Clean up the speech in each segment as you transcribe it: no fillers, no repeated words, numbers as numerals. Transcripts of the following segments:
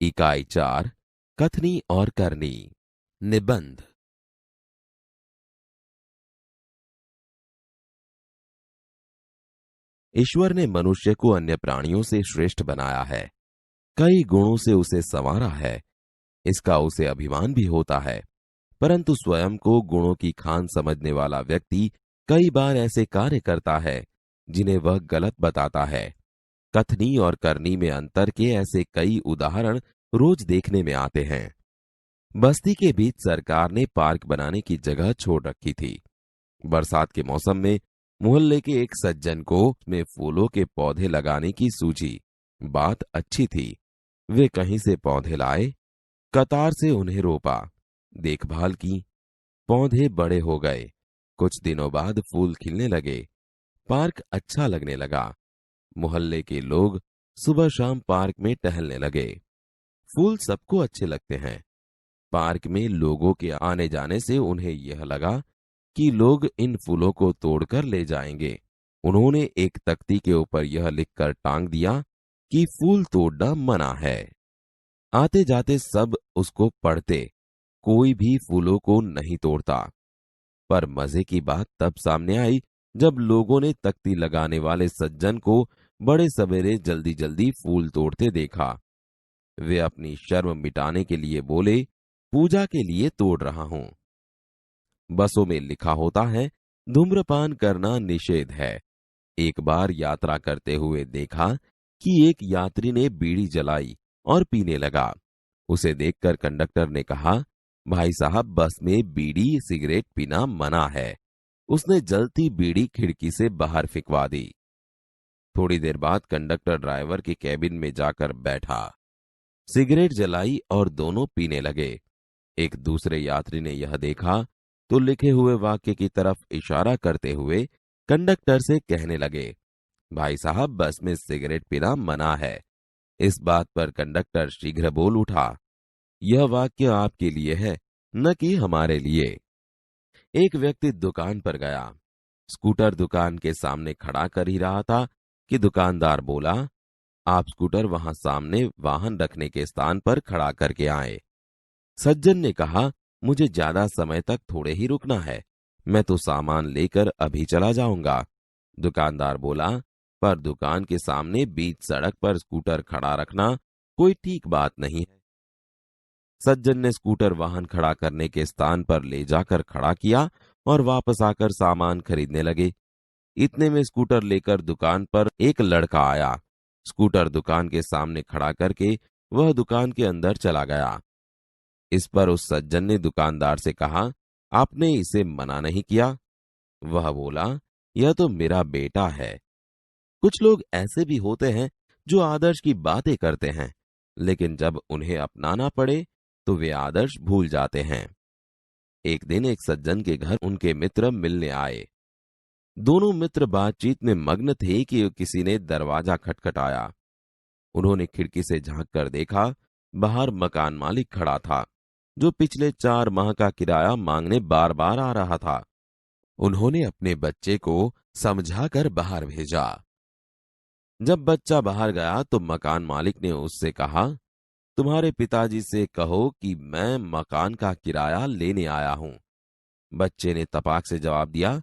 इकाई 4 कथनी और करनी। निबंध। ईश्वर ने मनुष्य को अन्य प्राणियों से श्रेष्ठ बनाया है। कई गुणों से उसे संवारा है। इसका उसे अभिमान भी होता है। परंतु स्वयं को गुणों की खान समझने वाला व्यक्ति कई बार ऐसे कार्य करता है जिन्हें वह गलत बताता है। कथनी और करनी में अंतर के ऐसे कई उदाहरण रोज देखने में आते हैं। बस्ती के बीच सरकार ने पार्क बनाने की जगह छोड़ रखी थी। बरसात के मौसम में मोहल्ले के एक सज्जन को में फूलों के पौधे लगाने की सूझी। बात अच्छी थी। वे कहीं से पौधे लाए, कतार से उन्हें रोपा, देखभाल की। पौधे बड़े हो गए। कुछ दिनों बाद फूल खिलने लगे। पार्क अच्छा लगने लगा। मोहल्ले के लोग सुबह शाम पार्क में टहलने लगे। फूल सबको अच्छे लगते हैं। पार्क में लोगों के आने जाने से उन्हें यह लगा कि लोग इन फूलों को तोड़कर ले जाएंगे। उन्होंने एक तख्ती के ऊपर यह लिखकर टांग दिया कि फूल तोड़ना मना है। आते जाते सब उसको पढ़ते। कोई भी फूलों को नहीं तोड़ता। पर मजे की बात तब सामने आई जब लोगों ने तख्ती लगाने वाले सज्जन को बड़े सवेरे जल्दी जल्दी फूल तोड़ते देखा। वे अपनी शर्म मिटाने के लिए बोले, पूजा के लिए तोड़ रहा हूं। बसों में लिखा होता है, धूम्रपान करना निषेध है। एक बार यात्रा करते हुए देखा कि एक यात्री ने बीड़ी जलाई और पीने लगा। उसे देखकर कंडक्टर ने कहा, भाई साहब, बस में बीड़ी सिगरेट पीना मना है। उसने जलती बीड़ी खिड़की से बाहर फिकवा दी। थोड़ी देर बाद कंडक्टर ड्राइवर के कैबिन में जाकर बैठा, सिगरेट जलाई और दोनों पीने लगे। एक दूसरे यात्री ने यह देखा तो लिखे हुए वाक्य की तरफ इशारा करते हुए कंडक्टर से कहने लगे, भाई साहब, बस में सिगरेट पीना मना है। इस बात पर कंडक्टर शीघ्र बोल उठा, यह वाक्य आपके लिए है, न कि हमारे लिए। एक व्यक्ति दुकान पर गया। स्कूटर दुकान के सामने खड़ा कर ही रहा था कि दुकानदार बोला, आप स्कूटर वहां सामने वाहन रखने के स्थान पर खड़ा करके आए। सज्जन ने कहा, मुझे ज्यादा समय तक थोड़े ही रुकना है, मैं तो सामान लेकर अभी चला जाऊंगा। दुकानदार बोला, पर दुकान के सामने बीच सड़क पर स्कूटर खड़ा रखना कोई ठीक बात नहीं है। सज्जन ने स्कूटर वाहन खड़ा करने के स्थान पर ले जाकर खड़ा किया और वापस आकर सामान खरीदने लगे। इतने में स्कूटर लेकर दुकान पर एक लड़का आया। स्कूटर दुकान के सामने खड़ा करके वह दुकान के अंदर चला गया। इस पर उस सज्जन ने दुकानदार से कहा, आपने इसे मना नहीं किया? वह बोला, यह तो मेरा बेटा है। कुछ लोग ऐसे भी होते हैं जो आदर्श की बातें करते हैं, लेकिन जब उन्हें अपनाना पड़े तो वे आदर्श भूल जाते हैं। एक दिन एक सज्जन के घर उनके मित्र मिलने आए। दोनों मित्र बातचीत में मग्न थे कि किसी ने दरवाजा खटखटाया। उन्होंने खिड़की से झांक कर देखा, बाहर मकान मालिक खड़ा था, जो पिछले 4 माह का किराया मांगने बार बार आ रहा था। उन्होंने अपने बच्चे को समझाकर बाहर भेजा। जब बच्चा बाहर गया तो मकान मालिक ने उससे कहा, तुम्हारे पिताजी से कहो कि मैं मकान का किराया लेने आया हूं। बच्चे ने तपाक से जवाब दिया,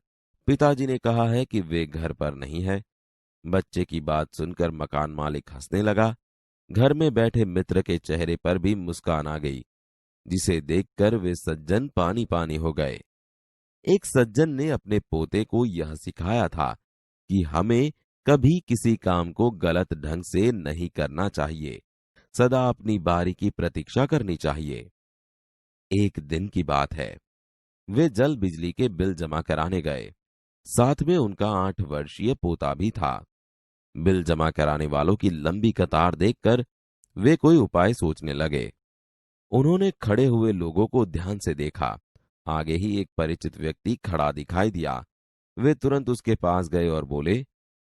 पिताजी ने कहा है कि वे घर पर नहीं है। बच्चे की बात सुनकर मकान मालिक हंसने लगा। घर में बैठे मित्र के चेहरे पर भी मुस्कान आ गई, जिसे देखकर वे सज्जन पानी पानी हो गए। एक सज्जन ने अपने पोते को यह सिखाया था कि हमें कभी किसी काम को गलत ढंग से नहीं करना चाहिए, सदा अपनी बारी की प्रतीक्षा करनी चाहिए। एक दिन की बात है, वे जल बिजली के बिल जमा कराने गए। साथ में उनका 8 वर्षीय पोता भी था। बिल जमा कराने वालों की लंबी कतार देखकर वे कोई उपाय सोचने लगे। उन्होंने खड़े हुए लोगों को ध्यान से देखा। आगे ही एक परिचित व्यक्ति खड़ा दिखाई दिया। वे तुरंत उसके पास गए और बोले,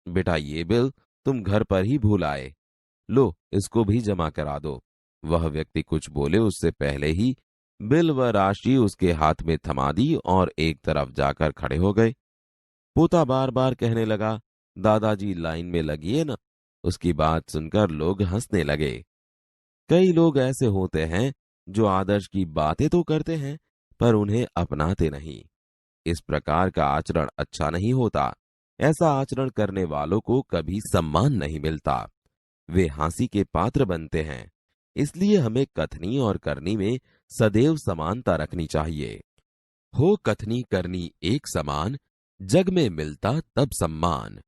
बेटा, ये बिल तुम घर पर ही भूल आए, लो इसको भी जमा करा दो। वह व्यक्ति कुछ बोले उससे पहले ही बिल व राशि उसके हाथ में थमा दी और एक तरफ जाकर खड़े हो गए। पोता बार बार कहने लगा, दादाजी लाइन में लगिए ना। उसकी बात सुनकर लोग हंसने लगे। कई लोग ऐसे होते हैं जो आदर्श की बातें तो करते हैं पर उन्हें अपनाते नहीं। इस प्रकार का आचरण अच्छा नहीं होता। ऐसा आचरण करने वालों को कभी सम्मान नहीं मिलता। वे हंसी के पात्र बनते हैं। इसलिए हमें कथनी और करनी में सदैव समानता रखनी चाहिए। हो कथनी करनी एक समान, जग में मिलता तब सम्मान।